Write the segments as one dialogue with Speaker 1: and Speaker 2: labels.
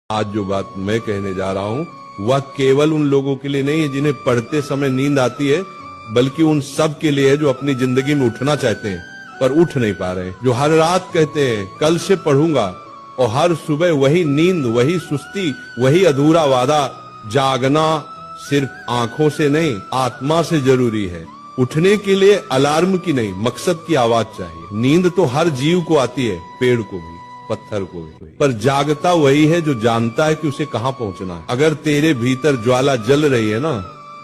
Speaker 1: आज जो बात मैं कहने जा रहा हूँ वह केवल उन लोगों के लिए नहीं है जिन्हें पढ़ते समय नींद आती है, बल्कि उन सब के लिए है जो अपनी जिंदगी में उठना चाहते हैं पर उठ नहीं पा रहे, जो हर रात कहते हैं कल से पढ़ूंगा, और हर सुबह वही नींद, वही सुस्ती, वही अधूरा वादा। जागना सिर्फ आंखों से नहीं, आत्मा से जरूरी है। उठने के लिए अलार्म की नहीं, मकसद की आवाज चाहिए। नींद तो हर जीव को आती है, पेड़ को भी, पत्थर को भी, पर जागता वही है जो जानता है कि उसे कहाँ पहुंचना है। अगर तेरे भीतर ज्वाला जल रही है ना,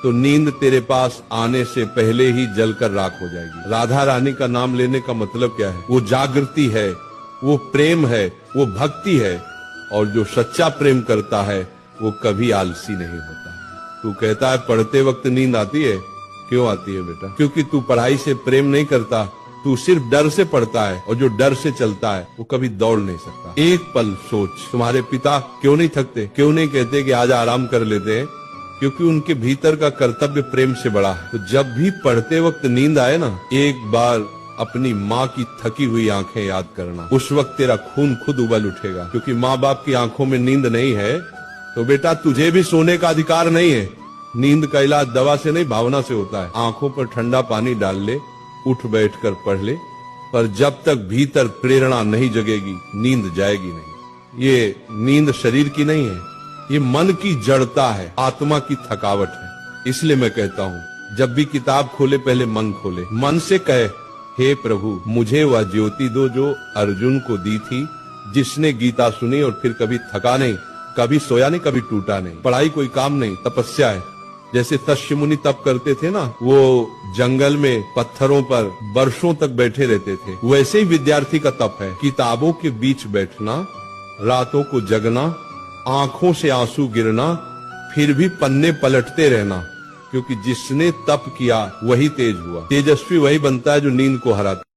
Speaker 1: तो नींद तेरे पास आने से पहले ही जलकर राख हो जाएगी। राधा रानी का नाम लेने का मतलब क्या है? वो जागृति है, वो प्रेम है, वो भक्ति है, और जो सच्चा प्रेम करता है वो कभी आलसी नहीं होता। तू कहता है पढ़ते वक्त नींद आती है, क्यों आती है बेटा? क्योंकि तू पढ़ाई से प्रेम नहीं करता, तू सिर्फ डर से पढ़ता है, और जो डर से चलता है वो कभी दौड़ नहीं सकता। एक पल सोच, तुम्हारे पिता क्यों नहीं थकते? क्यों नहीं कहते कि आज आराम कर लेते हैं? क्योंकि उनके भीतर का कर्तव्य प्रेम से बड़ा है। तो जब भी पढ़ते वक्त नींद आए ना, एक बार अपनी माँ की थकी हुई आंखें याद करना। उस वक्त तेरा खून खुद उबल उठेगा, क्योंकि माँ बाप की आंखों में नींद नहीं है तो बेटा तुझे भी सोने का अधिकार नहीं है। नींद का इलाज दवा से नहीं, भावना से होता है। आंखों पर ठंडा पानी डाल ले, उठ बैठकर पढ़ ले, पर जब तक भीतर प्रेरणा नहीं जगेगी नींद जाएगी नहीं। ये नींद शरीर की नहीं है, ये मन की जड़ता है, आत्मा की थकावट है। इसलिए मैं कहता हूँ जब भी किताब खोले पहले मन खोले, मन से कहे हे प्रभु मुझे वह ज्योति दो जो अर्जुन को दी थी, जिसने गीता सुनी और फिर कभी थका नहीं, कभी सोया नहीं, कभी टूटा नहीं। पढ़ाई कोई काम नहीं, तपस्या है। जैसे तस्य मुनि तप करते थे ना, वो जंगल में पत्थरों पर वर्षों तक बैठे रहते थे, वैसे ही विद्यार्थी का तप है। किताबों के बीच बैठना, रातों को जगना, आंखों से आंसू गिरना, फिर भी पन्ने पलटते रहना, क्योंकि जिसने तप किया वही तेज हुआ। तेजस्वी वही बनता है जो नींद को हराता।